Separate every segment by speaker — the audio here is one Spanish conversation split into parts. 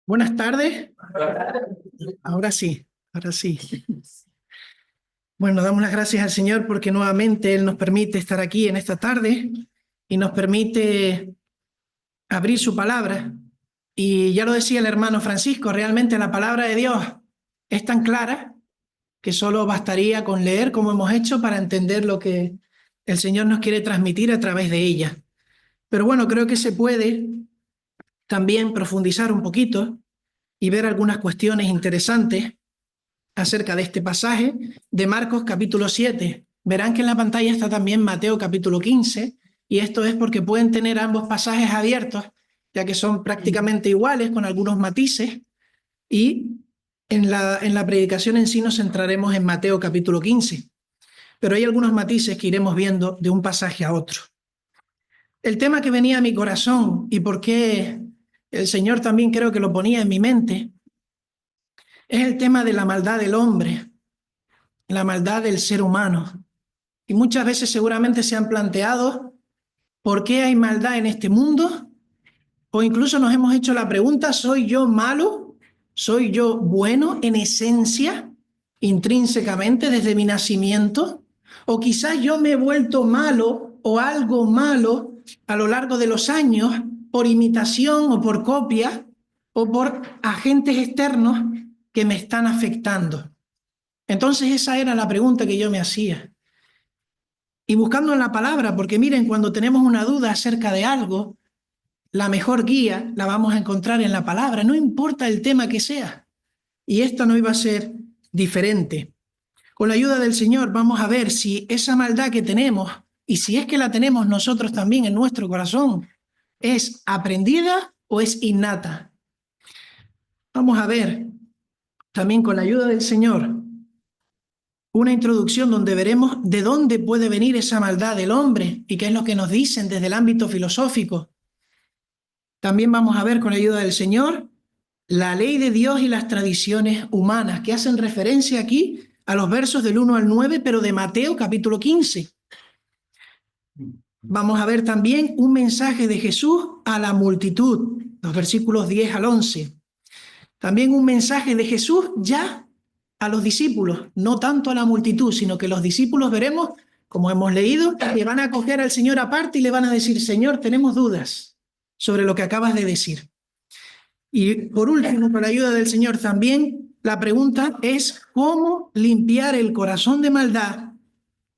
Speaker 1: Buenas tardes. Ahora sí, ahora sí. Bueno, damos las gracias al Señor porque nuevamente Él nos permite estar aquí en esta tarde y nos permite abrir su palabra. Y ya lo decía el hermano Francisco, realmente la palabra de Dios es tan clara que solo bastaría con leer como hemos hecho para entender lo que el Señor nos quiere transmitir a través de ella. Pero bueno, creo que se puede también profundizar un poquito y ver algunas cuestiones interesantes acerca de este pasaje de Marcos capítulo 7. Verán que en la pantalla está también Mateo capítulo 15, y esto es porque pueden tener ambos pasajes abiertos, ya que son prácticamente iguales con algunos matices, y en la predicación en sí nos centraremos en Mateo capítulo 15. Pero hay algunos matices que iremos viendo de un pasaje a otro. El tema que venía a mi corazón y por qué el Señor también creo que lo ponía en mi mente es el tema de la maldad del hombre, la maldad del ser humano. Y muchas veces seguramente se han planteado por qué hay maldad en este mundo, o incluso nos hemos hecho la pregunta, ¿soy yo malo? ¿Soy yo bueno en esencia, intrínsecamente desde mi nacimiento? ¿O quizás yo me he vuelto malo o algo malo a lo largo de los años por imitación o por copia o por agentes externos que me están afectando? Entonces esa era la pregunta que yo me hacía. Y buscando en la palabra, porque miren, cuando tenemos una duda acerca de algo, la mejor guía la vamos a encontrar en la palabra, no importa el tema que sea. Y esto no iba a ser diferente. Con la ayuda del Señor vamos a ver si esa maldad que tenemos, y si es que la tenemos nosotros también en nuestro corazón, es aprendida o es innata. Vamos a ver también con la ayuda del Señor una introducción donde veremos de dónde puede venir esa maldad del hombre y qué es lo que nos dicen desde el ámbito filosófico. También vamos a ver con la ayuda del Señor la ley de Dios y las tradiciones humanas, que hacen referencia aquí a los versos del 1 al 9, pero de Mateo capítulo 15. Vamos a ver también un mensaje de Jesús a la multitud, los versículos 10 al 11. También un mensaje de Jesús ya a los discípulos, no tanto a la multitud, sino que los discípulos veremos, como hemos leído, que van a acoger al Señor aparte y le van a decir, Señor, tenemos dudas sobre lo que acabas de decir. Y por último, con la ayuda del Señor también, la pregunta es cómo limpiar el corazón de maldad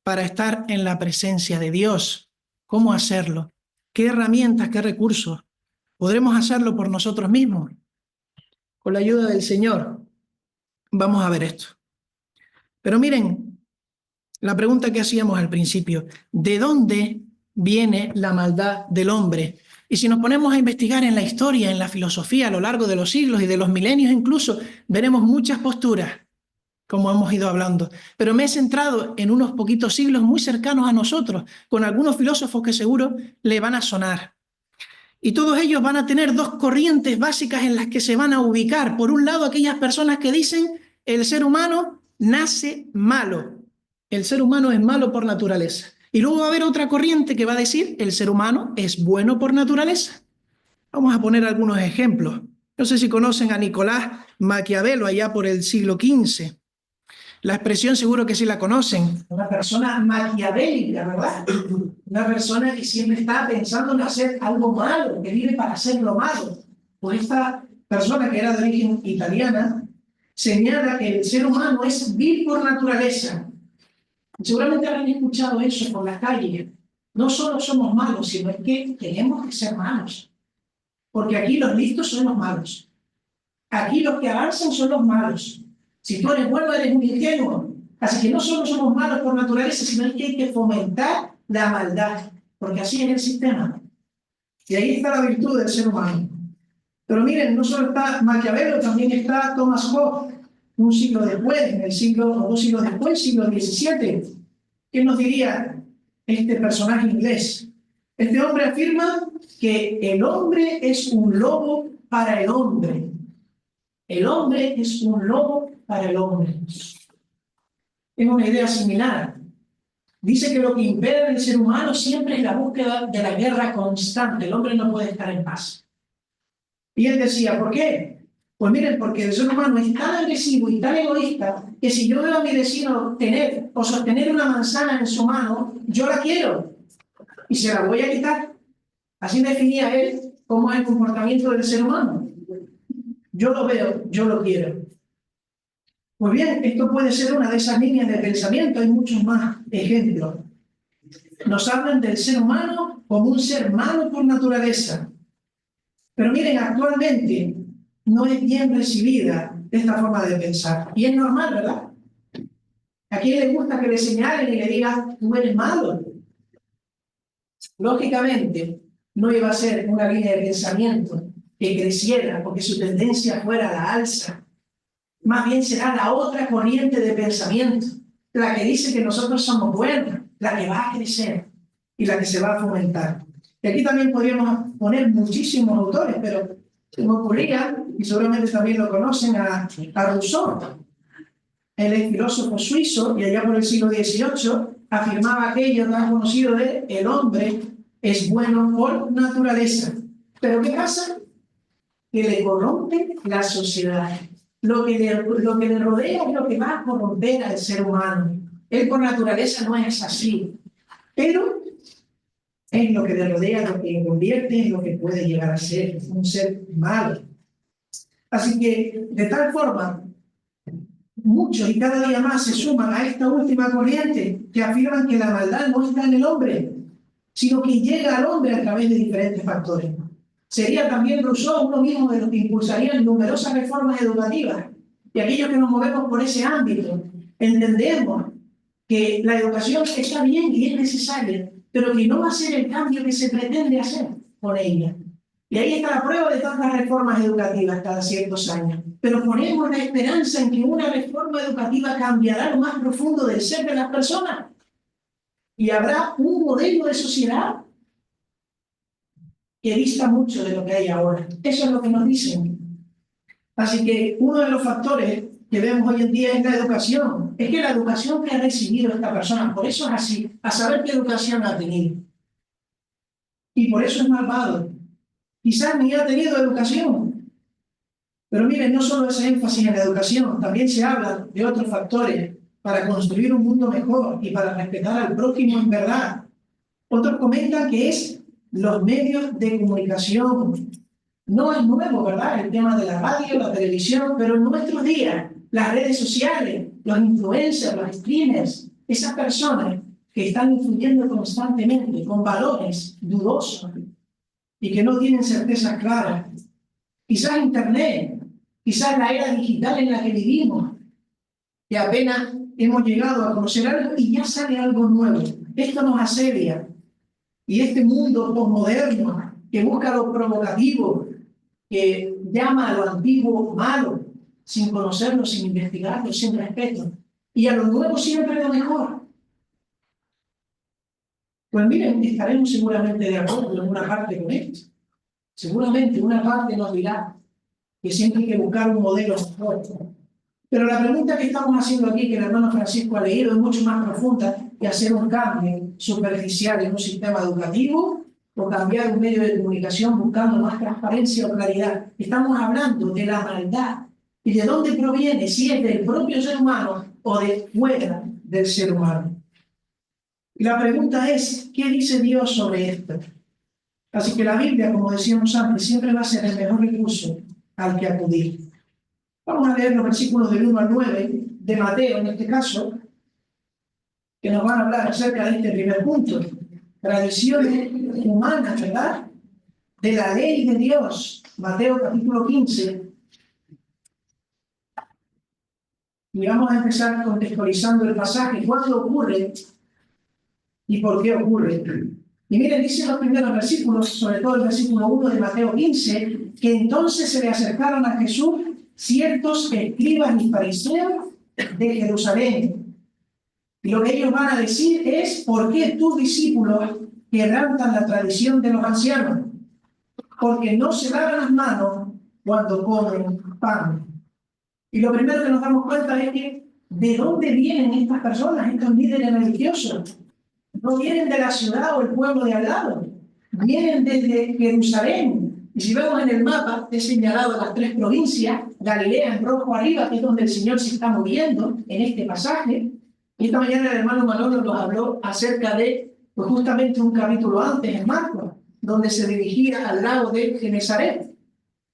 Speaker 1: para estar en la presencia de Dios. ¿Cómo hacerlo? ¿Qué herramientas, qué recursos? ¿Podremos hacerlo por nosotros mismos? Con la ayuda del Señor vamos a ver esto. Pero miren, la pregunta que hacíamos al principio, ¿de dónde viene la maldad del hombre? Y si nos ponemos a investigar en la historia, en la filosofía, a lo largo de los siglos y de los milenios incluso, veremos muchas posturas, como hemos ido hablando. Pero me he centrado en unos poquitos siglos muy cercanos a nosotros, con algunos filósofos que seguro le van a sonar. Y todos ellos van a tener dos corrientes básicas en las que se van a ubicar. Por un lado, aquellas personas que dicen el ser humano nace malo. El ser humano es malo por naturaleza. Y luego va a haber otra corriente que va a decir el ser humano es bueno por naturaleza. Vamos a poner algunos ejemplos. No sé si conocen a Nicolás Maquiavelo allá por el siglo XV. La expresión seguro que sí la conocen. Una persona maquiavélica, ¿verdad? Una persona que siempre está pensando en hacer algo malo, que vive para hacer lo malo. Pues esta persona, que era de origen italiana, señala que el ser humano es vil por naturaleza. Seguramente habrán escuchado eso por la calle. No solo somos malos, sino que tenemos que ser malos. Porque aquí los listos son los malos. Aquí los que avanzan son los malos. Si tú eres bueno, eres un ingenuo. Así que no solo somos malos por naturaleza, sino que hay que fomentar la maldad, porque así es el sistema. Y ahí está la virtud del ser humano. Pero miren, no solo está Maquiavelo, también está Thomas Hobbes, un siglo después, o 2 siglos después, siglo XVII. ¿Qué nos diría este personaje inglés? Este hombre afirma que el hombre es un lobo para el hombre. El hombre es un lobo para el hombre. Es una idea similar. Dice que lo que impera en el ser humano siempre es la búsqueda de la guerra constante. El hombre no puede estar en paz. Y él decía, ¿por qué? Pues miren, porque el ser humano es tan agresivo y tan egoísta que si yo veo a mi vecino tener o sostener una manzana en su mano, yo la quiero y se la voy a quitar. Así definía él cómo es el comportamiento del ser humano. Yo lo veo, yo lo quiero. Pues bien, esto puede ser una de esas líneas de pensamiento, hay muchos más ejemplos. Nos hablan del ser humano como un ser malo por naturaleza. Pero miren, actualmente no es bien recibida esta forma de pensar. Y es normal, ¿verdad? ¿A quién le gusta que le señalen y le digan, tú eres malo? Lógicamente, no iba a ser una línea de pensamiento que creciera porque su tendencia fuera a la alza. Más bien será la otra corriente de pensamiento, la que dice que nosotros somos buenos, la que va a crecer y la que se va a fomentar. Y aquí también podríamos poner muchísimos autores, pero me ocurría, y seguramente también lo conocen, a Rousseau. Él es filósofo suizo y allá por el siglo XVIII afirmaba aquello tan conocido de el hombre es bueno por naturaleza. Pero ¿qué pasa? Que le corrompe la sociedad. Lo que le rodea es lo que va a corromper al ser humano. Él por naturaleza no es así, pero es lo que le rodea, lo que le convierte en lo que puede llegar a ser un ser malo. Así que, de tal forma, muchos y cada día más se suman a esta última corriente que afirman que la maldad no está en el hombre, sino que llega al hombre a través de diferentes factores. Sería también Rousseau uno mismo de los que impulsarían numerosas reformas educativas. Y aquellos que nos movemos por ese ámbito, entendemos que la educación está bien y es necesaria, pero que no va a ser el cambio que se pretende hacer con ella. Y ahí está la prueba de tantas reformas educativas cada ciertos años. Pero ponemos la esperanza en que una reforma educativa cambiará lo más profundo del ser de las personas. Y habrá un modelo de sociedad que dista mucho de lo que hay ahora. Eso es lo que nos dicen. Así que uno de los factores que vemos hoy en día es la educación. Es que la educación que ha recibido esta persona, por eso es así, a saber qué educación ha tenido. Y por eso es malvado. Quizás ni ha tenido educación. Pero miren, no solo ese énfasis en la educación, también se habla de otros factores para construir un mundo mejor y para respetar al prójimo en verdad. Otros comentan que es los medios de comunicación. No es nuevo, ¿verdad? El tema de la radio, la televisión, pero en nuestros días, las redes sociales, los influencers, los streamers, esas personas que están influyendo constantemente con valores dudosos y que no tienen certezas claras. Quizás Internet, quizás la era digital en la que vivimos, que apenas hemos llegado a conocer algo y ya sale algo nuevo. Esto nos asedia. Y este mundo posmoderno que busca lo provocativo, que llama a lo antiguo malo, sin conocerlo, sin investigarlo, sin respeto, y a lo nuevo siempre lo mejor. Pues miren, estaremos seguramente de acuerdo en una parte con esto. Seguramente una parte nos dirá que siempre hay que buscar un modelo mejor. Pero la pregunta que estamos haciendo aquí, que el hermano Francisco ha leído, es mucho más profunda que hacer un cambio superficial en un sistema educativo o cambiar un medio de comunicación buscando más transparencia o claridad. Estamos hablando de la maldad y de dónde proviene, si es del propio ser humano o de fuera del ser humano. Y la pregunta es, ¿qué dice Dios sobre esto? Así que la Biblia, como decíamos antes, siempre va a ser el mejor recurso al que acudir. Vamos a leer los versículos del 1 al 9 de Mateo, en este caso, que nos van a hablar acerca de este primer punto. Tradiciones humanas, ¿verdad? De la ley de Dios. Mateo capítulo 15. Y vamos a empezar contextualizando el pasaje. ¿Cuándo ocurre y por qué ocurre? Y miren, dice los primeros versículos, sobre todo el versículo 1 de Mateo 15, que entonces se le acercaron a Jesús ciertos escribas y fariseos de Jerusalén. Y lo que ellos van a decir es, ¿por qué tus discípulos quebrantan la tradición de los ancianos? Porque no se lavan las manos cuando comen pan. Y lo primero que nos damos cuenta es que, ¿de dónde vienen estas personas, estos líderes religiosos? No vienen de la ciudad o el pueblo de al lado, vienen desde Jerusalén, Y si vemos en el mapa, he señalado las 3 provincias, Galilea en rojo arriba, que es donde el Señor se está moviendo en este pasaje. Y esta mañana el hermano Manolo nos habló acerca de, pues justamente un capítulo antes, en Marcos, donde se dirigía al lago de Genesaret.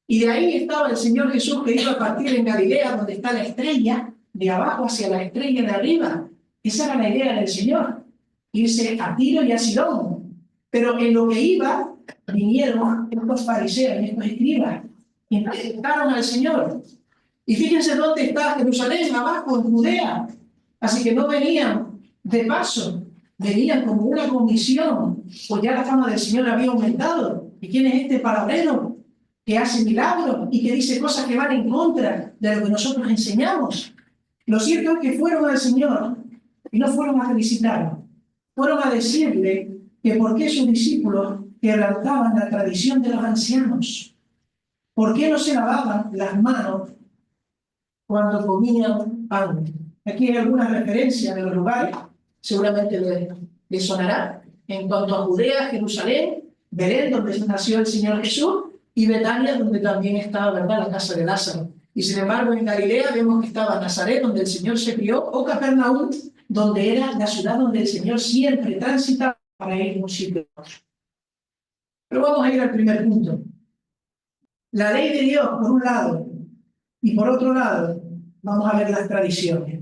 Speaker 1: Y de ahí estaba el Señor Jesús que iba a partir en Galilea, donde está la estrella, de abajo hacia la estrella de arriba. Esa era la idea del Señor, irse a Tiro y a Sidón. Pero en lo que iba, vinieron estos fariseos, estos escribas, y enfrentaron al Señor. Y fíjense dónde está Jerusalén, abajo, en Judea. Así que no venían de paso, venían como una comisión, pues ya la fama del Señor había aumentado. ¿Y quién es este palabrero que hace milagros y que dice cosas que van en contra de lo que nosotros enseñamos? Lo cierto es que fueron al Señor y no fueron a felicitarlo. Fueron a decirle que por qué sus discípulos quebrantaban la tradición de los ancianos. ¿Por qué no se lavaban las manos cuando comían pan? Aquí hay algunas referencias de los lugares, seguramente les sonará. En cuanto a Judea, Jerusalén, Belén, donde nació el Señor Jesús, y Betania, donde también estaba, ¿verdad?, la casa de Lázaro. Y sin embargo, en Galilea vemos que estaba Nazaret, donde el Señor se crió, o Capernaum, donde era la ciudad donde el Señor siempre transitaba para ir de un sitio a otro. Pero vamos a ir al primer punto. La ley de Dios, por un lado, y por otro lado, vamos a ver las tradiciones.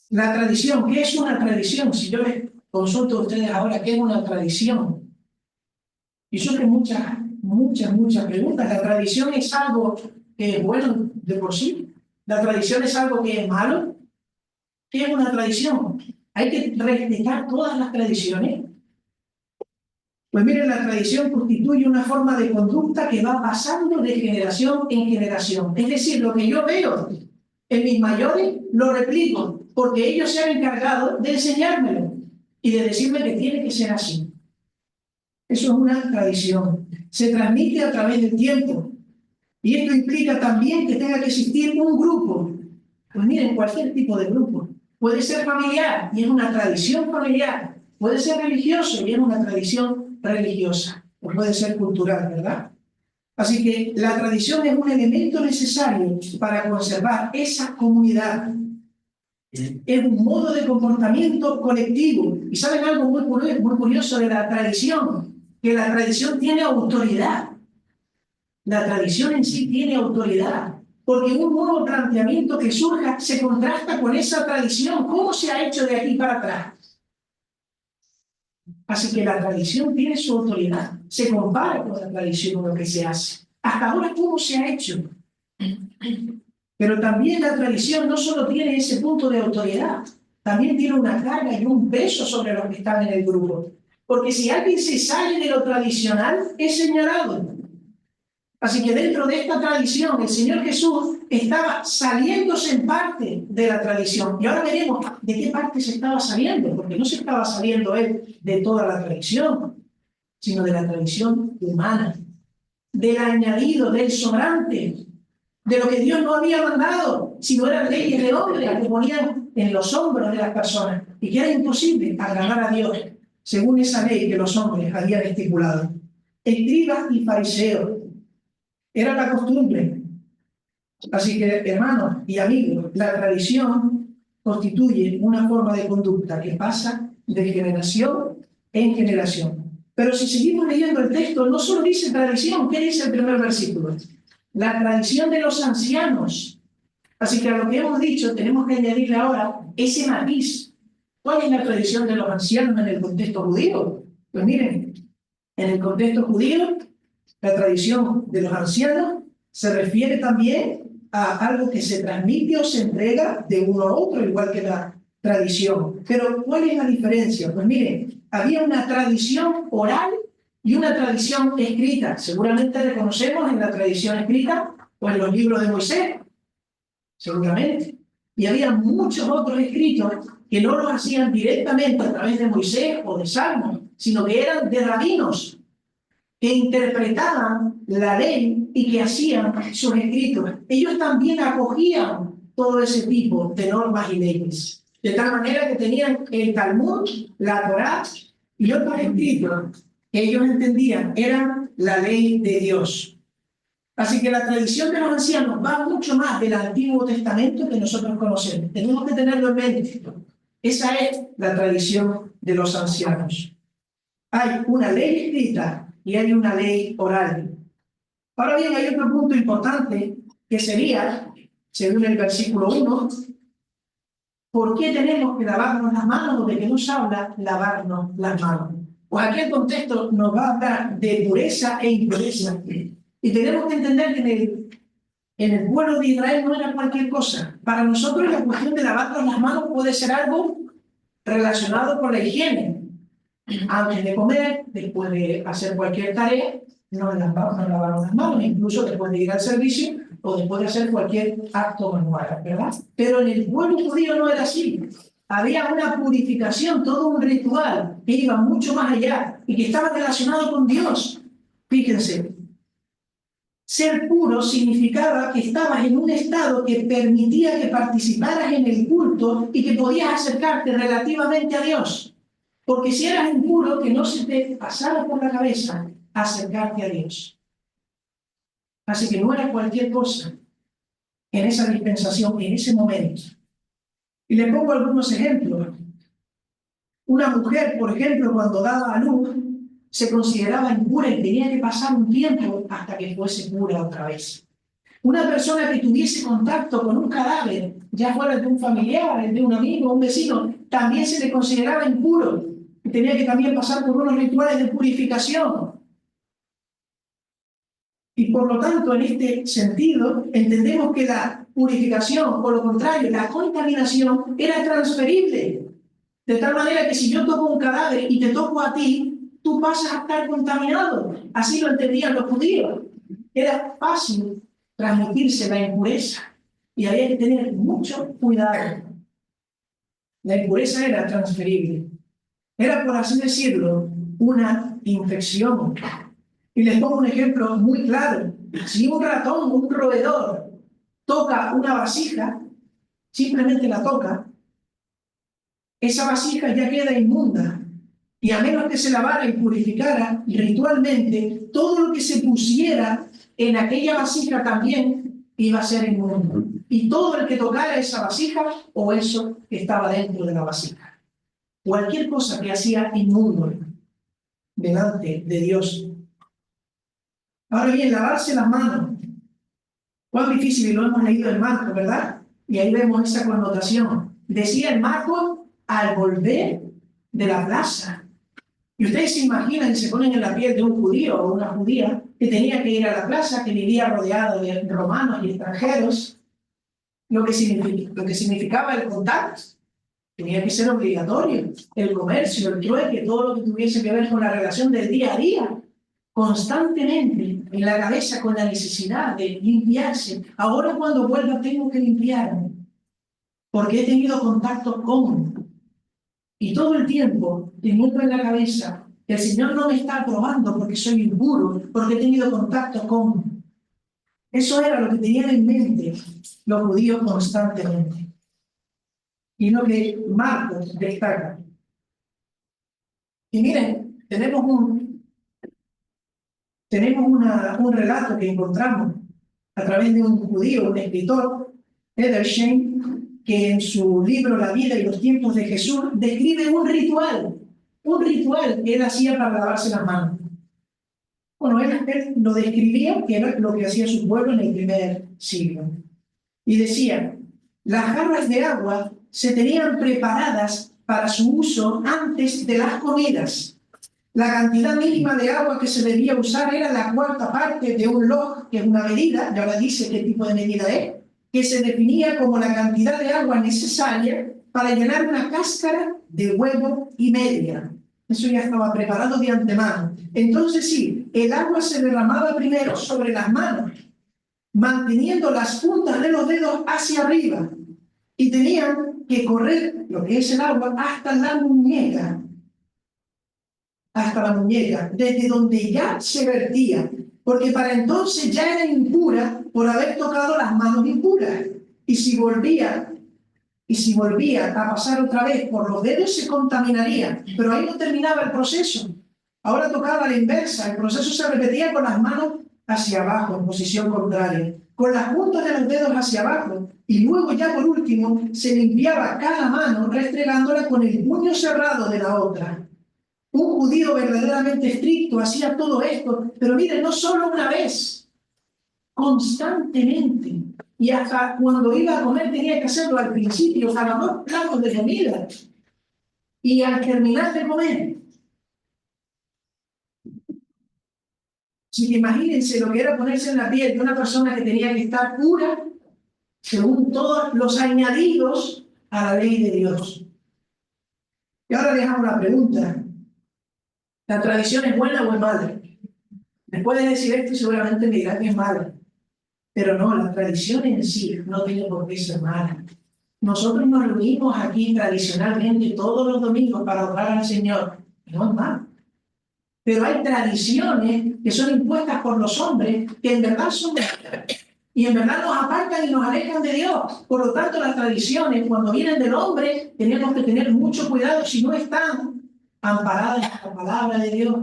Speaker 1: La tradición, ¿qué es una tradición? Si yo les consulto a ustedes ahora, ¿qué es una tradición? Y surgen muchas preguntas. ¿La tradición es algo que es bueno de por sí? ¿La tradición es algo que es malo? ¿Qué es una tradición? ¿Hay que respetar todas las tradiciones? Pues miren, la tradición constituye una forma de conducta que va pasando de generación en generación. Es decir, lo que yo veo en mis mayores, lo replico, porque ellos se han encargado de enseñármelo y de decirme que tiene que ser así. Eso es una tradición. Se transmite a través del tiempo. Y esto implica también que tenga que existir un grupo. Pues miren, cualquier tipo de grupo. Puede ser familiar y es una tradición familiar. Puede ser religioso y es una tradición religiosa. O puede ser cultural, ¿verdad? Así que la tradición es un elemento necesario para conservar esa comunidad. Es un modo de comportamiento colectivo. Y ¿saben algo muy curioso de la tradición? Que la tradición tiene autoridad. La tradición en sí tiene autoridad. Porque un nuevo planteamiento que surja se contrasta con esa tradición. ¿Cómo se ha hecho de aquí para atrás? Así que la tradición tiene su autoridad. Se compara con la tradición lo que se hace. Hasta ahora, ¿cómo se ha hecho? Pero también la tradición no solo tiene ese punto de autoridad, también tiene una carga y un peso sobre los que están en el grupo. Porque si alguien se sale de lo tradicional, es señalado. Así que dentro de esta tradición, el Señor Jesús estaba saliéndose en parte de la tradición. Y ahora veremos de qué parte se estaba saliendo, porque no se estaba saliendo él de toda la tradición, sino de la tradición humana, del añadido, del sobrante, de lo que Dios no había mandado, sino eran leyes de hombre que ponían en los hombros de las personas y que era imposible agradar a Dios según esa ley que los hombres habían estipulado. Escribas y fariseos, era la costumbre. Así que, hermanos y amigos, la tradición constituye una forma de conducta que pasa de generación en generación. Pero si seguimos leyendo el texto, no solo dice tradición, ¿qué dice el primer versículo? La tradición de los ancianos. Así que a lo que hemos dicho, tenemos que añadirle ahora ese matiz. ¿Cuál es la tradición de los ancianos en el contexto judío? Pues miren, en el contexto judío, la tradición de los ancianos se refiere también a algo que se transmite o se entrega de uno a otro, igual que la tradición. Pero ¿cuál es la diferencia? Pues miren, había una tradición oral y una tradición escrita. Seguramente reconocemos en la tradición escrita, pues los libros de Moisés, seguramente. Y había muchos otros escritos que no los hacían directamente a través de Moisés o de Salmos, sino que eran de rabinos, que interpretaban la ley y que hacían sus escritos. Ellos también acogían todo ese tipo de normas y leyes. De tal manera que tenían el Talmud, la Torá y otros escritos ellos entendían era la ley de Dios. Así que la tradición de los ancianos va mucho más del Antiguo Testamento que nosotros conocemos. Tenemos que tenerlo en mente. Esa es la tradición de los ancianos. Hay una ley escrita y hay una ley oral. Ahora bien, hay otro punto importante que sería, según el versículo 1, ¿por qué tenemos que lavarnos las manos? ¿O de qué nos habla lavarnos las manos? Pues aquí el contexto nos va a hablar de pureza e impureza. Y tenemos que entender que en el pueblo de Israel no era cualquier cosa. Para nosotros la cuestión de lavarnos las manos puede ser algo relacionado con la higiene. Antes de comer, después de hacer cualquier tarea, nos lavamos las manos, incluso después de ir al servicio o después de hacer cualquier acto manual, ¿verdad? Pero en el pueblo judío no era así. Había una purificación, todo un ritual que iba mucho más allá y que estaba relacionado con Dios. Fíjense, ser puro significaba que estabas en un estado que permitía que participaras en el culto y que podías acercarte relativamente a Dios. Porque si eras impuro, que no se te pasara por la cabeza acercarte a Dios. Así que no era cualquier cosa en esa dispensación, en ese momento. Y le pongo algunos ejemplos. Una mujer, por ejemplo, cuando daba a luz, se consideraba impura y tenía que pasar un tiempo hasta que fuese pura otra vez. Una persona que tuviese contacto con un cadáver, ya fuera de un familiar, de un amigo, un vecino, también se le consideraba impuro. Tenía que también pasar por unos rituales de purificación. Y por lo tanto, en este sentido, entendemos que la purificación, por lo contrario, la contaminación era transferible. De tal manera que si yo toco un cadáver y te toco a ti, tú pasas a estar contaminado. Así lo entendían los judíos. Era fácil transmitirse la impureza. Y había que tener mucho cuidado. La impureza era transferible. Era, por así decirlo, una infección. Y les pongo un ejemplo muy claro. Si un ratón, un roedor, toca una vasija, simplemente la toca, esa vasija ya queda inmunda. Y a menos que se lavara y purificara ritualmente, todo lo que se pusiera en aquella vasija también iba a ser inmundo. Y todo el que tocara esa vasija o eso que estaba dentro de la vasija. Cualquier cosa que hacía inmundo delante de Dios. Ahora bien, lavarse las manos. Cuán difícil, y lo hemos leído en Marcos, ¿verdad? Y ahí vemos esa connotación. Decía en Marcos, al volver de la plaza. Y ustedes se imaginan y se ponen en la piel de un judío o una judía que tenía que ir a la plaza, que vivía rodeado de romanos y extranjeros, lo que significaba el contacto. Tenía que ser obligatorio. El comercio, el trueque, todo lo que tuviese que ver con la relación del día a día. Constantemente en la cabeza con la necesidad de limpiarse. Ahora cuando vuelva tengo que limpiarme. Porque he tenido contacto con. Y todo el tiempo teniendo en la cabeza que el Señor no me está aprobando porque soy impuro, porque he tenido contacto con. Eso era lo que tenían en mente los judíos constantemente. Y lo que Marcos destaca. Y miren, tenemos un relato que encontramos a través de un judío, un escritor, Edersheim, que en su libro La vida y los tiempos de Jesús describe un ritual que él hacía para lavarse las manos. Bueno, él lo describía, que era lo que hacía su pueblo en el primer siglo. Y decía, las jarras de agua se tenían preparadas para su uso antes de las comidas. La cantidad mínima de agua que se debía usar era la cuarta parte de un log, que es una medida, y ahora dice qué tipo de medida es, que se definía como la cantidad de agua necesaria para llenar una cáscara de huevo y media. Eso ya estaba preparado de antemano. Entonces sí, el agua se derramaba primero sobre las manos, manteniendo las puntas de los dedos hacia arriba, y tenían que correr lo que es el agua hasta la muñeca, desde donde ya se vertía, porque para entonces ya era impura por haber tocado las manos impuras. Y si volvía a pasar otra vez por los dedos, se contaminaría. Pero ahí no terminaba el proceso. Ahora tocaba a la inversa, el proceso se repetía con las manos hacia abajo, en posición contraria, con las puntas de los dedos hacia abajo, y luego ya por último se limpiaba cada mano restregándola con el puño cerrado de la otra. Un judío verdaderamente estricto hacía todo esto, pero miren, no solo una vez, constantemente. Y hasta cuando iba a comer tenía que hacerlo al principio, a los 2 platos de comida, y al terminar de comer. Así que imagínense lo que era ponerse en la piel de una persona que tenía que estar pura según todos los añadidos a la ley de Dios. Y ahora dejamos la pregunta. ¿La tradición es buena o es mala? Después de decir esto seguramente me dirán que es mala. Pero no, la tradición en sí no tiene por qué ser mala. Nosotros nos reunimos aquí tradicionalmente todos los domingos para adorar al Señor. No es malo. Pero hay tradiciones que son impuestas por los hombres que en verdad son y en verdad nos apartan y nos alejan de Dios. Por lo tanto, las tradiciones, cuando vienen del hombre, tenemos que tener mucho cuidado si no están amparadas en la palabra de Dios.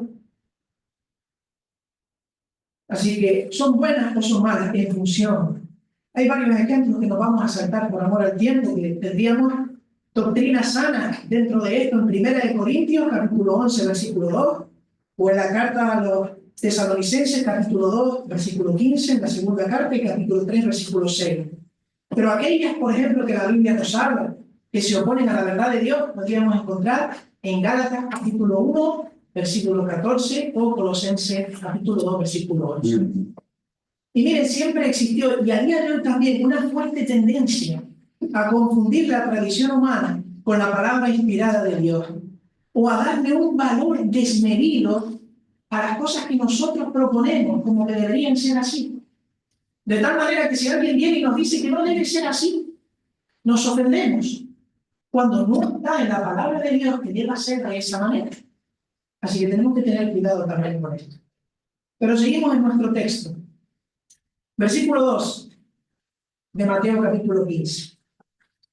Speaker 1: Así que, ¿son buenas o son malas? En función. Hay varios ejemplos que nos vamos a saltar por amor al tiempo, que tendríamos doctrina sana dentro de esto en 1 Corintios, capítulo 11, versículo 2, o en la carta a los Tesalonicenses, capítulo 2, versículo 15, en la segunda carta, y capítulo 3, versículo 6. Pero aquellas, por ejemplo, que la Biblia nos habla, que se oponen a la verdad de Dios, podríamos encontrar en Gálatas, capítulo 1, versículo 14, o Colosenses, capítulo 2, versículo 11. Y miren, siempre existió, y a día de hoy también, una fuerte tendencia a confundir la tradición humana con la palabra inspirada de Dios, o a darle un valor desmedido a las cosas que nosotros proponemos como que deberían ser así. De tal manera que si alguien viene y nos dice que no debe ser así, nos ofendemos, cuando no está en la palabra de Dios que deba ser de esa manera. Así que tenemos que tener cuidado también con esto. Pero seguimos en nuestro texto. Versículo 2 de Mateo capítulo 15.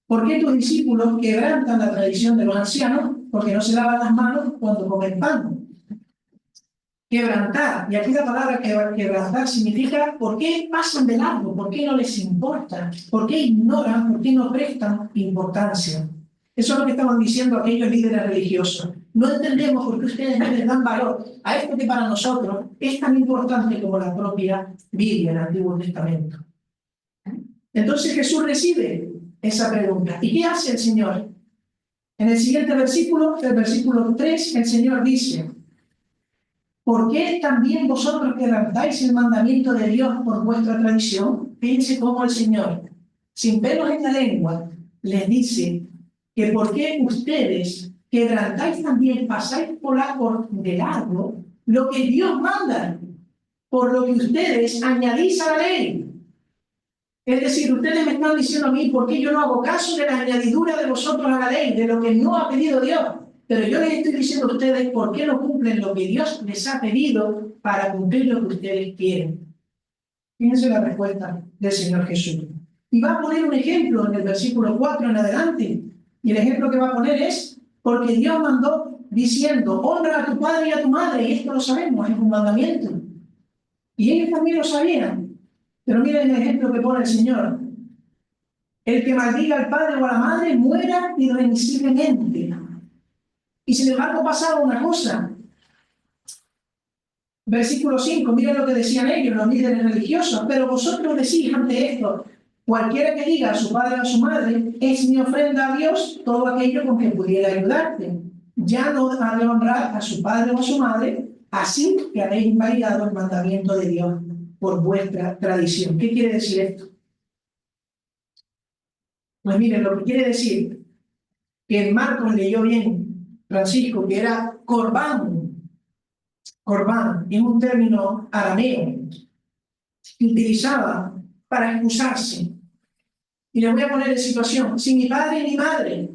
Speaker 1: ¿Por qué tus discípulos quebrantan la tradición de los ancianos? Porque no se lavan las manos cuando comen pan. Quebrantar, y aquí la palabra quebrantar significa ¿por qué pasan de largo? ¿Por qué no les importa? ¿Por qué ignoran? ¿Por qué no prestan importancia? Eso es lo que estaban diciendo aquellos líderes religiosos. No entendemos por qué ustedes no les dan valor a esto que para nosotros es tan importante como la propia Biblia, el Antiguo Testamento. Entonces Jesús recibe esa pregunta. ¿Y qué hace el Señor? En el siguiente versículo, el versículo 3, el Señor dice: ¿por qué también vosotros quebrantáis el mandamiento de Dios por vuestra tradición? Fíjense cómo el Señor, sin pelos en la lengua, les dice que por qué ustedes quebrantáis también, pasáis por de largo lo que Dios manda, por lo que ustedes añadís a la ley. Es decir, ustedes me están diciendo a mí por qué yo no hago caso de la añadidura de vosotros a la ley, de lo que no ha pedido Dios. Pero yo les estoy diciendo a ustedes por qué no cumplen lo que Dios les ha pedido para cumplir lo que ustedes quieren. Fíjense la respuesta del Señor Jesús. Y va a poner un ejemplo en el versículo 4 en adelante. Y el ejemplo que va a poner es: porque Dios mandó diciendo, honra a tu padre y a tu madre. Y esto lo sabemos, es un mandamiento. Y ellos también lo sabían. Pero miren el ejemplo que pone el Señor. El que maldiga al padre o a la madre muera irremisiblemente. Y sin embargo pasaba una cosa. Versículo 5, miren lo que decían ellos, los líderes religiosos. Pero vosotros decís ante esto: cualquiera que diga a su padre o a su madre, es mi ofrenda a Dios, todo aquello con que pudiera ayudarte. Ya no ha de honrar a su padre o a su madre, así que habéis invalidado el mandamiento de Dios por vuestra tradición. ¿Qué quiere decir esto? Pues miren, lo que quiere decir que en Marcos leyó bien Francisco, que era corbán. Corbán es un término arameo que utilizaba para excusarse. Y les voy a poner en situación: si mi padre y mi madre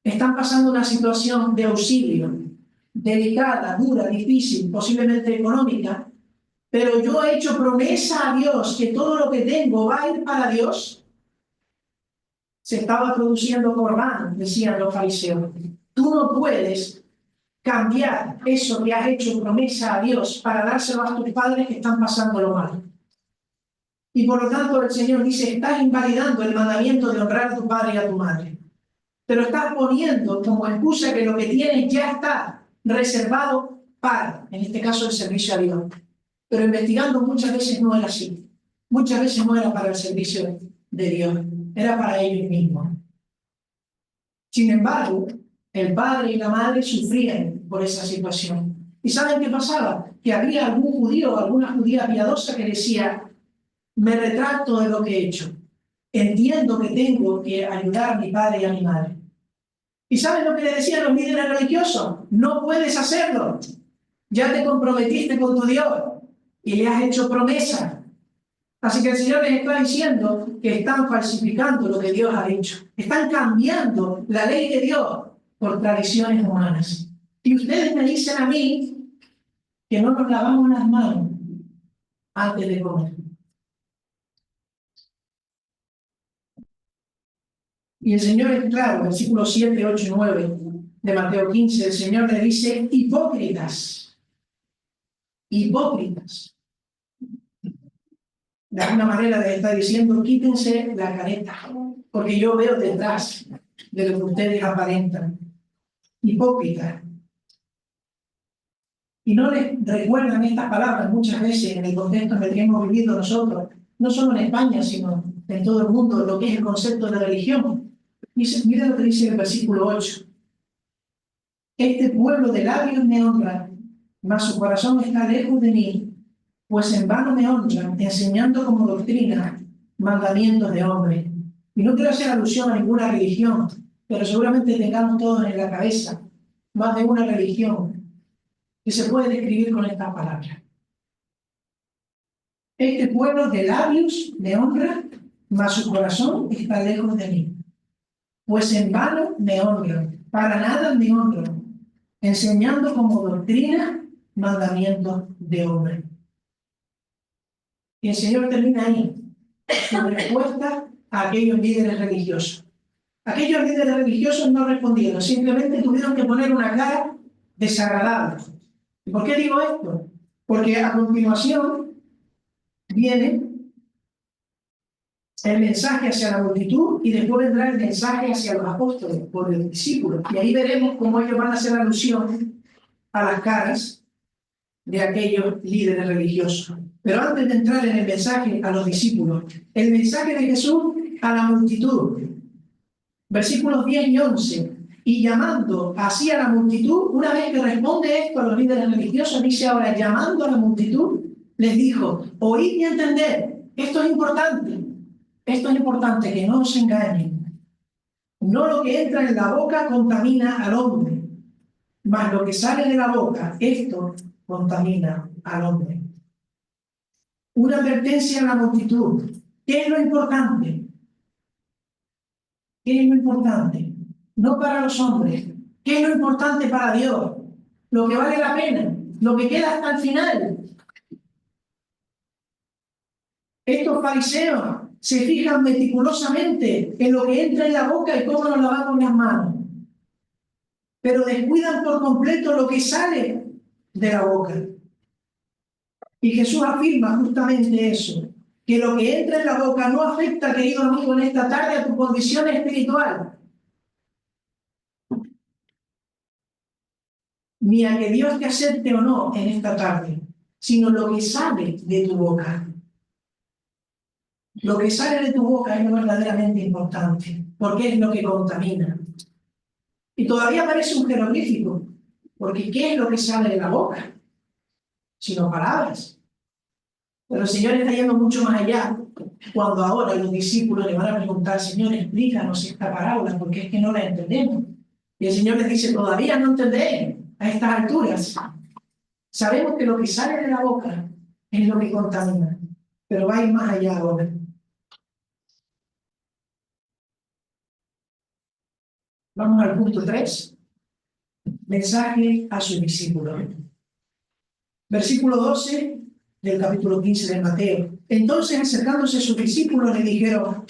Speaker 1: están pasando una situación de auxilio, delicada, dura, difícil, posiblemente económica, pero yo he hecho promesa a Dios que todo lo que tengo va a ir para Dios, se estaba produciendo corbán, decían los fariseos. Tú no puedes cambiar eso que has hecho promesa a Dios para dárselo a tus padres que están pasándolo mal. Y por lo tanto el Señor dice, estás invalidando el mandamiento de honrar a tu padre y a tu madre. Te lo estás poniendo como excusa que lo que tienes ya está reservado para, en este caso, el servicio a Dios. Pero investigando muchas veces no era así. Muchas veces no era para el servicio de Dios, era para ellos mismos. Sin embargo, el padre y la madre sufrían por esa situación. ¿Y saben qué pasaba? Que había algún judío o alguna judía piadosa que decía, me retracto de lo que he hecho. Entiendo que tengo que ayudar a mi padre y a mi madre. ¿Y saben lo que le decían los líderes religiosos? No puedes hacerlo. Ya te comprometiste con tu Dios y le has hecho promesa. Así que el Señor les está diciendo que están falsificando lo que Dios ha dicho. Están cambiando la ley de Dios por tradiciones humanas. Y ustedes me dicen a mí que no nos lavamos las manos antes de comer. Y el Señor es claro, versículos 7, 8 y 9 de Mateo 15, el Señor le dice, hipócritas, hipócritas. De alguna manera les está diciendo, quítense la careta, porque yo veo detrás de lo que ustedes aparentan. Hipócritas. Y no les recuerdan estas palabras muchas veces en el contexto en el que hemos vivido nosotros, no solo en España, sino en todo el mundo, lo que es el concepto de religión. Mira lo que dice el versículo 8. Este pueblo de labios me honra, mas su corazón está lejos de mí, pues en vano me honran, enseñando como doctrina mandamientos de hombre. Y no quiero hacer alusión a ninguna religión, pero seguramente tengamos todos en la cabeza más de una religión que se puede describir con estas palabras. Este pueblo de labios me honra, mas su corazón está lejos de mí. Pues en vano me honran, para nada me honran, enseñando como doctrina mandamientos de hombre. Y el Señor termina ahí, su respuesta a aquellos líderes religiosos. Aquellos líderes religiosos no respondieron, simplemente tuvieron que poner una cara desagradable. ¿Y por qué digo esto? Porque a continuación viene el mensaje hacia la multitud y después vendrá el mensaje hacia los apóstoles por los discípulos. Y ahí veremos cómo ellos van a hacer alusión a las caras de aquellos líderes religiosos. Pero antes de entrar en el mensaje a los discípulos, el mensaje de Jesús a la multitud. Versículos 10 y 11. Y llamando así a la multitud, una vez que responde esto a los líderes religiosos, dice ahora, llamando a la multitud, les dijo, oíd y entended, esto es importante, que no os engañen. No lo que entra en la boca contamina al hombre, mas lo que sale de la boca, esto contamina al hombre. Una advertencia a la multitud. ¿Qué es lo importante? ¿Qué es lo importante? No para los hombres. ¿Qué es lo importante para Dios? Lo que vale la pena, lo que queda hasta el final. Estos fariseos se fijan meticulosamente en lo que entra en la boca y cómo nos lavamos las manos. Pero descuidan por completo lo que sale de la boca. Y Jesús afirma justamente eso, que lo que entra en la boca no afecta, querido amigo, en esta tarde a tu condición espiritual, ni a que Dios te acepte o no en esta tarde, sino lo que sale de tu boca. Lo que sale de tu boca es lo verdaderamente importante, porque es lo que contamina. Y todavía parece un jeroglífico, porque ¿qué es lo que sale de la boca? Sino palabras. Pero el Señor está yendo mucho más allá, cuando ahora los discípulos le van a preguntar, Señor, explícanos esta parábola, porque es que no la entendemos. Y el Señor les dice, todavía no entendéis a estas alturas. Sabemos que lo que sale de la boca es lo que contamina, pero va a ir más allá ahora. Vamos al punto 3. Mensaje a sus discípulos. Versículo 12 del capítulo 15 de Mateo. Entonces, acercándose a sus discípulos, le dijeron,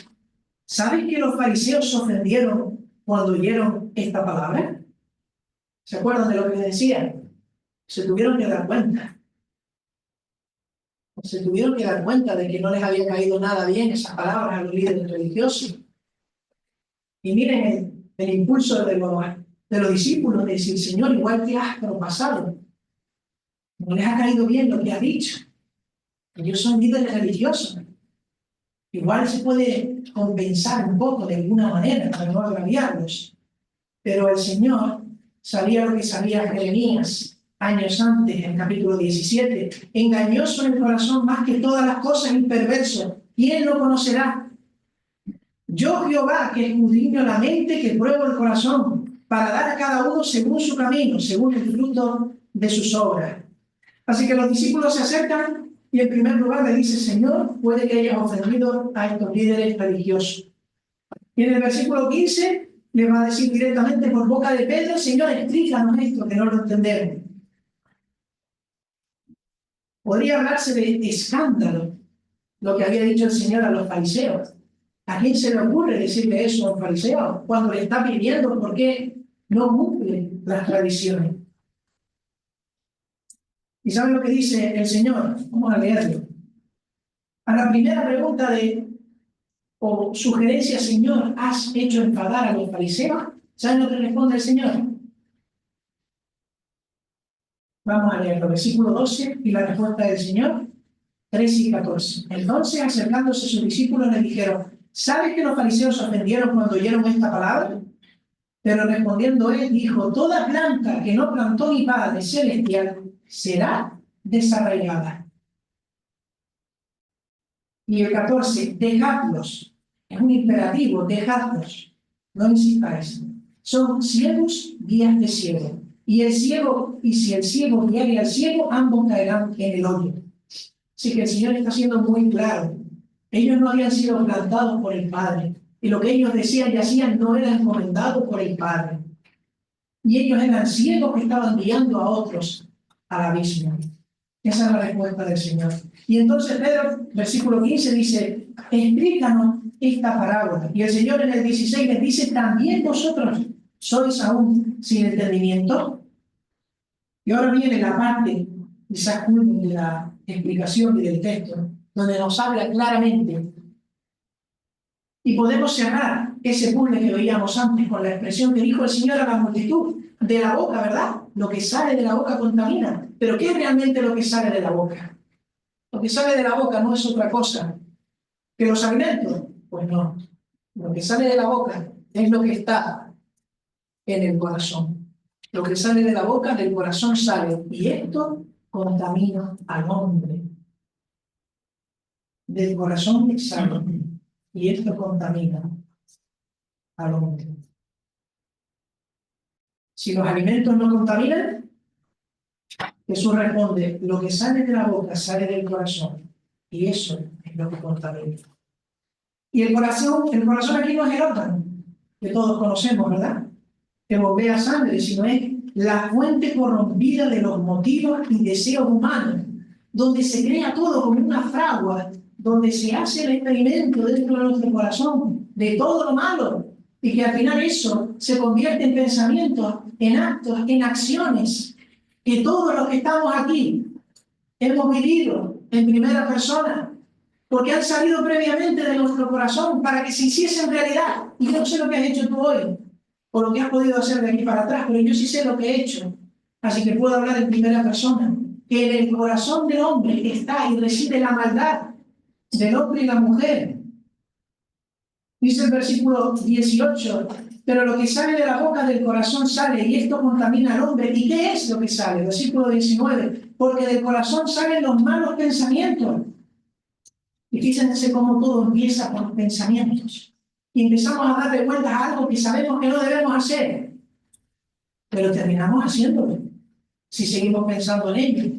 Speaker 1: ¿sabes que los fariseos se ofendieron cuando oyeron esta palabra? ¿Se acuerdan de lo que decía? Se tuvieron que dar cuenta. Se tuvieron que dar cuenta de que no les había caído nada bien esas palabras a los líderes religiosos. Y miren el impulso de los discípulos de decir, Señor, igual que has propasado, no les ha caído bien lo que has dicho. Ellos son líderes religiosos. Igual se puede compensar un poco de alguna manera para no agraviarlos. Pero el Señor sabía lo que sabía Jeremías años antes, en el capítulo 17. Engañoso en el corazón más que todas las cosas y perverso. ¿Quién lo conocerá? Yo, Jehová, que escudriño la mente, que pruebo el corazón, para dar a cada uno según su camino, según el fruto de sus obras. Así que los discípulos se acercan y en primer lugar le dice, Señor, puede que hayas ofendido a estos líderes religiosos. Y en el versículo 15 le va a decir directamente por boca de Pedro, Señor, explícanos esto, que no lo entendemos. Podría hablarse de escándalo, lo que había dicho el Señor a los fariseos. ¿A quién se le ocurre decirle eso a un fariseo cuando le está pidiendo por qué no cumple las tradiciones? ¿Y saben lo que dice el Señor? Vamos a leerlo. A la primera pregunta o sugerencia, Señor, ¿has hecho enfadar a los fariseos? ¿Saben lo que responde el Señor? Vamos a leerlo, versículo 12, y la respuesta del Señor, 13 y 14. Entonces, acercándose sus discípulos, le dijeron, ¿sabes que los fariseos se ofendieron cuando oyeron esta palabra? Pero respondiendo él, dijo, toda planta que no plantó mi Padre Celestial será desarraigada. Y el 14, dejadlos. Es un imperativo, dejadlos. No insistáis. Son ciegos guías de ciego. Y si el ciego guiare al ciego, ambos caerán en el hoyo. Así que el Señor está siendo muy claro. Ellos no habían sido plantados por el Padre. Y lo que ellos decían y hacían no era encomendado por el Padre. Y ellos eran ciegos que estaban guiando a otros al abismo. Esa es la respuesta del Señor. Y entonces Pedro, versículo 15, dice, explícanos esta parábola. Y el Señor en el 16 les dice, ¿también vosotros sois aún sin entendimiento? Y ahora viene la parte, quizás de la explicación y del texto, donde nos habla claramente. Y podemos cerrar ese puzzle que veíamos antes con la expresión que dijo el Señor a la multitud. De la boca, ¿verdad? Lo que sale de la boca contamina. Pero ¿qué es realmente lo que sale de la boca? Lo que sale de la boca no es otra cosa que los alimentos. Pues no. Lo que sale de la boca es lo que está en el corazón. Lo que sale de la boca, del corazón sale. Y esto contamina al hombre. Del corazón sale. Y esto contamina al hombre. Si los alimentos no contaminan, Jesús responde, lo que sale de la boca sale del corazón. Y eso es lo que contamina. Y el corazón aquí no es el órgano, que todos conocemos, ¿verdad? Que bombea sangre, sino es la fuente corrompida de los motivos y deseos humanos, donde se crea todo como una fragua, donde se hace el experimento dentro de nuestro corazón de todo lo malo, y que al final eso se convierte en pensamientos, en actos, en acciones, que todos los que estamos aquí hemos vivido en primera persona, porque han salido previamente de nuestro corazón para que se hiciesen realidad. Y yo no sé lo que has hecho tú hoy, o lo que has podido hacer de aquí para atrás, pero yo sí sé lo que he hecho, así que puedo hablar en primera persona, que en el corazón del hombre está y reside la maldad del hombre y la mujer. Dice el versículo 18, pero lo que sale de la boca del corazón sale, y esto contamina al hombre. ¿Y qué es lo que sale? Versículo 19, porque del corazón salen los malos pensamientos. Y fíjense cómo todo empieza con los pensamientos. Y empezamos a darle vueltas a algo que sabemos que no debemos hacer, pero terminamos haciéndolo, si seguimos pensando en ello.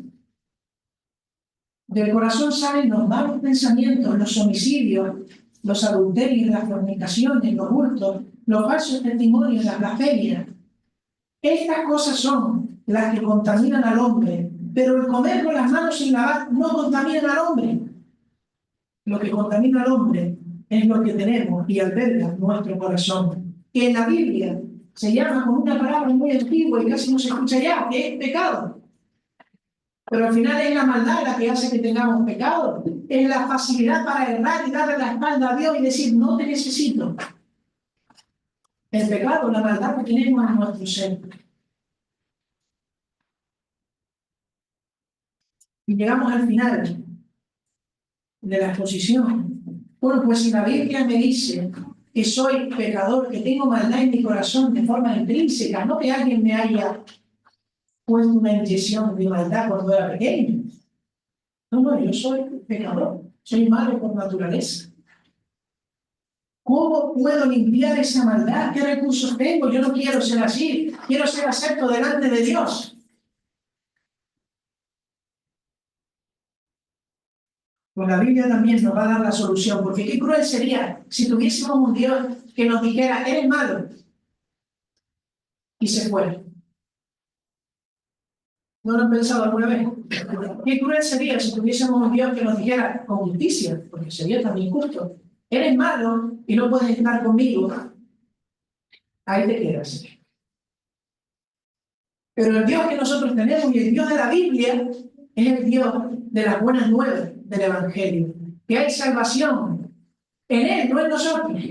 Speaker 1: Del corazón salen los malos pensamientos, los homicidios, los adulterios, las fornicaciones, los hurtos, los falsos testimonios, las blasfemias. Estas cosas son las que contaminan al hombre, pero el comer con las manos sin lavar no contamina al hombre. Lo que contamina al hombre es lo que tenemos y alberga nuestro corazón. Que en la Biblia se llama con una palabra muy antigua y casi no se escucha ya, que es pecado. Pero al final es la maldad la que hace que tengamos pecado. Es la facilidad para errar y darle la espalda a Dios y decir, no te necesito. El pecado, la maldad que tenemos en nuestro ser. Y llegamos al final de la exposición. Bueno, pues si la Biblia me dice que soy pecador, que tengo maldad en mi corazón de forma intrínseca, no que alguien me haya puesto una inyección de maldad cuando era pequeño. No, yo soy pecador, soy malo por naturaleza. ¿Cómo puedo limpiar esa maldad? ¿Qué recursos tengo? Yo no quiero ser así, quiero ser acepto delante de Dios. Pues la Biblia también nos va a dar la solución, porque qué cruel sería si tuviésemos un Dios que nos dijera, eres malo, y se fuera. ¿No lo han pensado alguna vez? Qué cruel sería si tuviésemos un Dios que nos dijera con justicia, porque sería también justo, eres malo y no puedes estar conmigo, ahí te quedas. Pero el Dios que nosotros tenemos y el Dios de la Biblia es el Dios de las buenas nuevas del Evangelio, que hay salvación en Él, no en nosotros.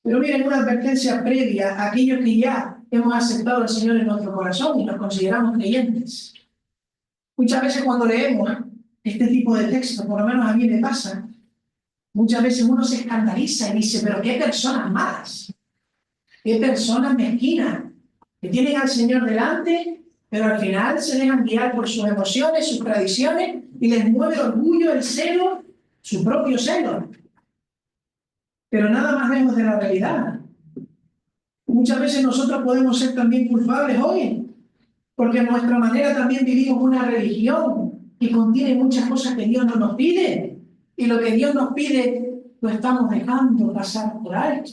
Speaker 1: Pero miren, una advertencia previa a aquellos que ya hemos aceptado al Señor en nuestro corazón y nos consideramos creyentes. Muchas veces cuando leemos este tipo de textos, por lo menos a mí me pasa, muchas veces uno se escandaliza y dice, pero qué personas malas, qué personas mezquinas, que tienen al Señor delante, pero al final se dejan guiar por sus emociones, sus tradiciones, y les mueve el orgullo, el celo, su propio celo. Pero nada más lejos de la realidad. Muchas veces nosotros podemos ser también culpables hoy, porque en nuestra manera también vivimos una religión que contiene muchas cosas que Dios no nos pide, y lo que Dios nos pide lo estamos dejando pasar por alto.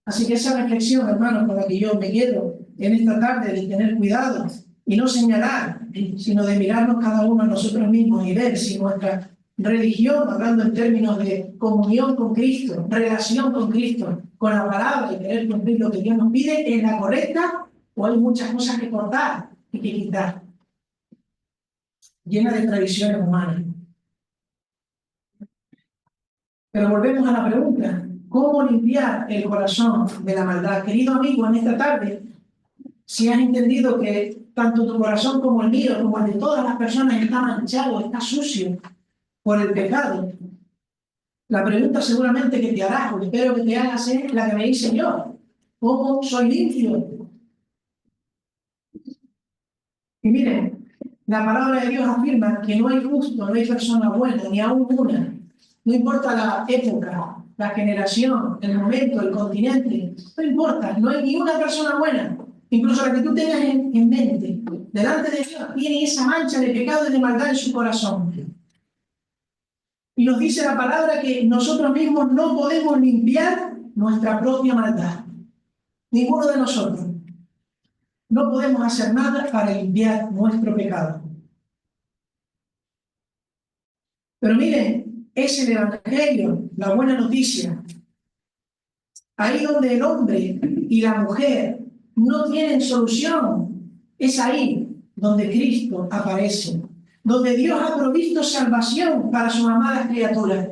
Speaker 1: Así que esa reflexión, hermanos, con la que yo me quedo en esta tarde, de tener cuidado y no señalar, sino de mirarnos cada uno a nosotros mismos y ver si nuestra religión, hablando en términos de comunión con Cristo, relación con Cristo, con la palabra y querer cumplir lo que Dios nos pide, es la correcta o hay muchas cosas que cortar y que quitar, llena de tradiciones humanas. Pero volvemos a la pregunta, ¿cómo limpiar el corazón de la maldad? Querido amigo, en esta tarde, si has entendido que tanto tu corazón como el mío, como el de todas las personas, está manchado, está sucio por el pecado, la pregunta seguramente que te harás, porque espero que te hagas, es la que me hice yo. ¿Cómo soy limpio? Y miren, la palabra de Dios afirma que no hay justo, no hay persona buena, ni aún una. No importa la época, la generación, el momento, el continente, no importa, no hay ni una persona buena. Incluso la que tú tengas en mente, delante de Dios, tiene esa mancha de pecado y de maldad en su corazón. Y nos dice la palabra que nosotros mismos no podemos limpiar nuestra propia maldad. Ninguno de nosotros. No podemos hacer nada para limpiar nuestro pecado. Pero miren, es el Evangelio, la buena noticia. Ahí donde el hombre y la mujer no tienen solución, es ahí donde Cristo aparece, donde Dios ha provisto salvación para sus amadas criaturas.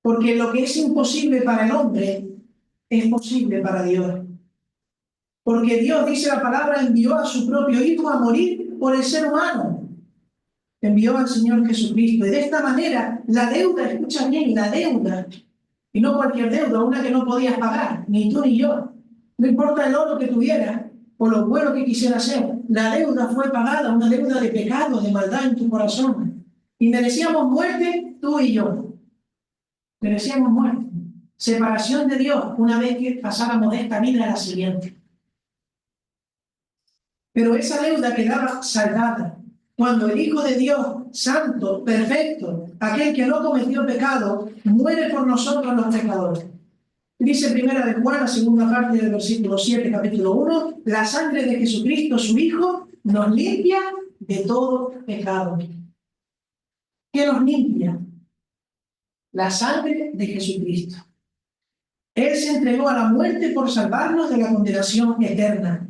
Speaker 1: Porque lo que es imposible para el hombre es posible para Dios. Porque Dios, dice la palabra, envió a su propio Hijo a morir por el ser humano. Envió al Señor Jesucristo. Y de esta manera, la deuda, escucha bien, la deuda, y no cualquier deuda, una que no podías pagar, ni tú ni yo. No importa el oro que tuvieras o lo bueno que quisieras ser, la deuda fue pagada, una deuda de pecado, de maldad en tu corazón. Y merecíamos muerte, tú y yo. Merecíamos muerte. Separación de Dios una vez que pasáramos de esta vida a la siguiente. Pero esa deuda quedaba saldada cuando el Hijo de Dios, santo, perfecto, aquel que no cometió pecado, muere por nosotros los pecadores. Dice primera de Juan, la segunda parte del versículo 7, capítulo 1, la sangre de Jesucristo, su Hijo, nos limpia de todo pecado. ¿Qué nos limpia? La sangre de Jesucristo. Él se entregó a la muerte por salvarnos de la condenación eterna,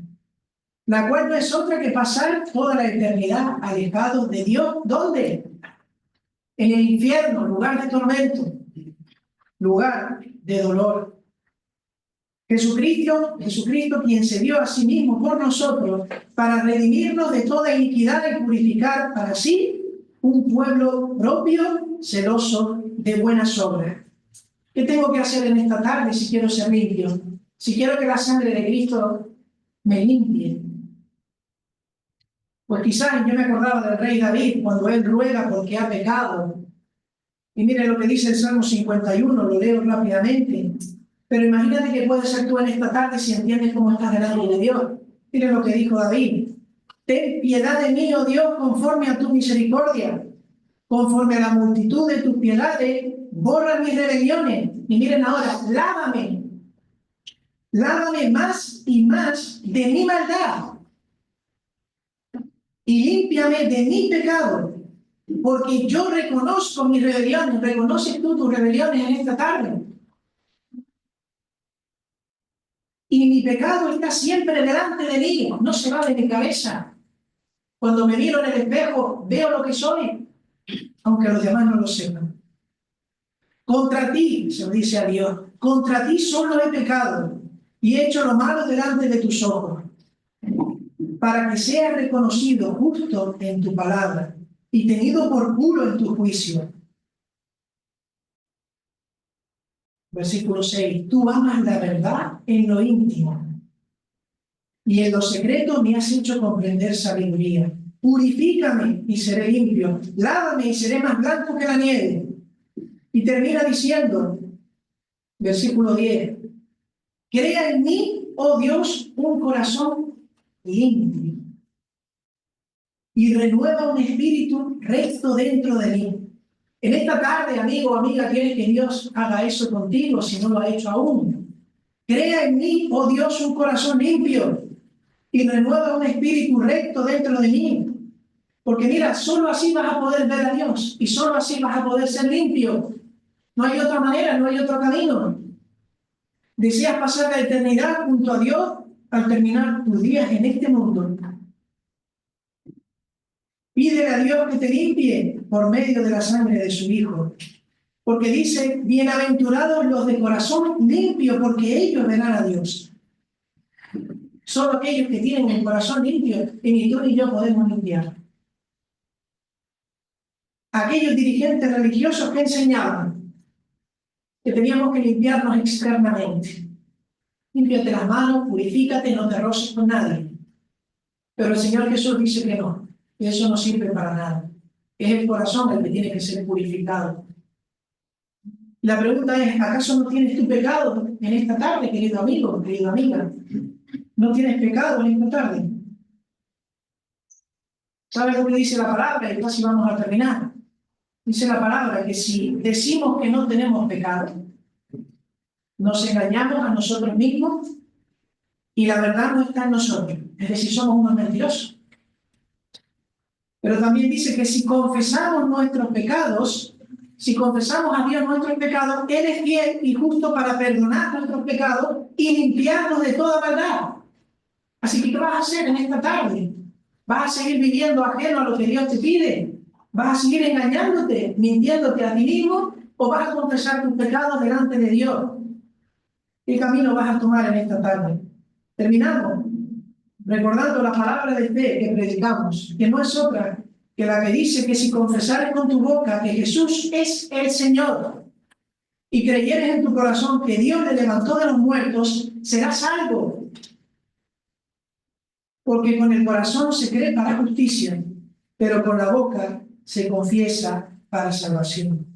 Speaker 1: la cual no es otra que pasar toda la eternidad alejados de Dios. ¿Dónde? En el infierno, lugar de tormento, lugar de dolor. Jesucristo, quien se dio a sí mismo por nosotros para redimirnos de toda iniquidad y purificar para sí un pueblo propio, celoso de buenas obras. ¿Qué tengo que hacer en esta tarde si quiero ser limpio? Si quiero que la sangre de Cristo me limpie. Pues quizás yo me acordaba del rey David cuando él ruega porque ha pecado. Y mire lo que dice el Salmo 51, lo leo rápidamente. Pero imagínate que puedes ser tú en esta tarde si entiendes cómo estás delante de Dios. Mire lo que dijo David. Ten piedad de mí, oh Dios, conforme a tu misericordia. Conforme a la multitud de tus piedades, borra mis rebeliones. Y miren ahora, lávame. Lávame más y más de mi maldad. Y límpiame de mi pecado. Porque yo reconozco mis rebeliones. ¿Reconoces tú tus rebeliones en esta tarde? Y mi pecado está siempre delante de mí, no se va de mi cabeza. Cuando me miro en el espejo, veo lo que soy, aunque los demás no lo sepan. Contra ti, se lo dice a Dios, contra ti solo he pecado y he hecho lo malo delante de tus ojos, para que seas reconocido justo en tu palabra y tenido por puro en tu juicio. Versículo 6. Tú amas la verdad en lo íntimo, y en lo secreto me has hecho comprender sabiduría. Purifícame y seré limpio. Lávame y seré más blanco que la nieve. Y termina diciendo, versículo 10, crea en mí, oh Dios, un corazón limpio y renueva un espíritu recto dentro de mí. En esta tarde, amigo o amiga, quieres que Dios haga eso contigo si no lo ha hecho aún. Crea en mí, oh Dios, un corazón limpio y renueva un espíritu recto dentro de mí. Porque mira, solo así vas a poder ver a Dios y solo así vas a poder ser limpio. No hay otra manera, no hay otro camino. ¿Deseas pasar la eternidad junto a Dios al terminar tus días en este mundo? Pídele a Dios que te limpie por medio de la sangre de su Hijo. Porque dice, bienaventurados los de corazón limpio, porque ellos verán a Dios. Solo aquellos que tienen el corazón limpio, y ni tú ni yo podemos limpiar. Aquellos dirigentes religiosos que enseñaban que teníamos que limpiarnos externamente. Límpiate las manos, purifícate, no te roces con nadie. Pero el Señor Jesús dice que no, y eso no sirve para nada. Es el corazón el que tiene que ser purificado. La pregunta es, ¿acaso no tienes tu pecado en esta tarde, querido amigo, querida amiga? ¿No tienes pecado en esta tarde? ¿Sabes lo que dice la palabra? Y casi vamos a terminar. Dice la palabra que si decimos que no tenemos pecado, nos engañamos a nosotros mismos y la verdad no está en nosotros. Es decir, somos unos mentirosos. Pero también dice que si confesamos nuestros pecados, si confesamos a Dios nuestros pecados, Él es fiel y justo para perdonar nuestros pecados y limpiarnos de toda maldad. Así que, ¿qué vas a hacer en esta tarde? ¿Vas a seguir viviendo ajeno a lo que Dios te pide? ¿Vas a seguir engañándote, mintiéndote a ti mismo? ¿O vas a confesar tus pecados delante de Dios? ¿Qué camino vas a tomar en esta tarde? Terminamos recordando la palabra de fe que predicamos, que no es otra que la que dice que si confesares con tu boca que Jesús es el Señor y creyeres en tu corazón que Dios le levantó de los muertos, serás salvo. Porque con el corazón se cree para justicia, pero con la boca se confiesa para salvación.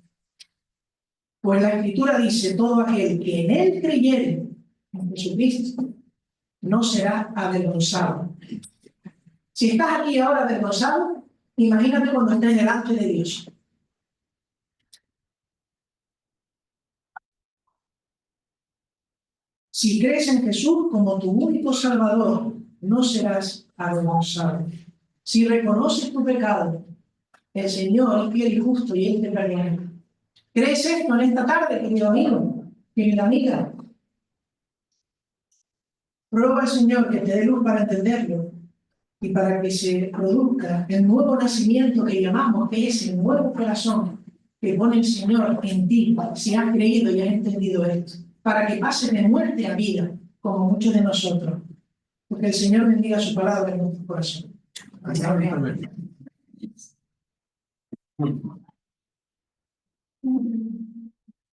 Speaker 1: Pues la Escritura dice, todo aquel que en Él creyere, en Jesucristo, no será avergonzado. Si estás aquí ahora avergonzado, imagínate cuando estés delante de Dios. Si crees en Jesús como tu único Salvador, no serás avergonzado. Si reconoces tu pecado, el Señor es fiel y justo y Él te perdona. ¿Crees esto en esta tarde, querido amigo, querida amiga? Ruego al Señor que te dé luz para entenderlo y para que se produzca el nuevo nacimiento que llamamos, que es el nuevo corazón que pone el Señor en ti, si has creído y has entendido esto, para que pase de muerte a vida, como muchos de nosotros. Porque el Señor bendiga su palabra en nuestro corazón. Amén.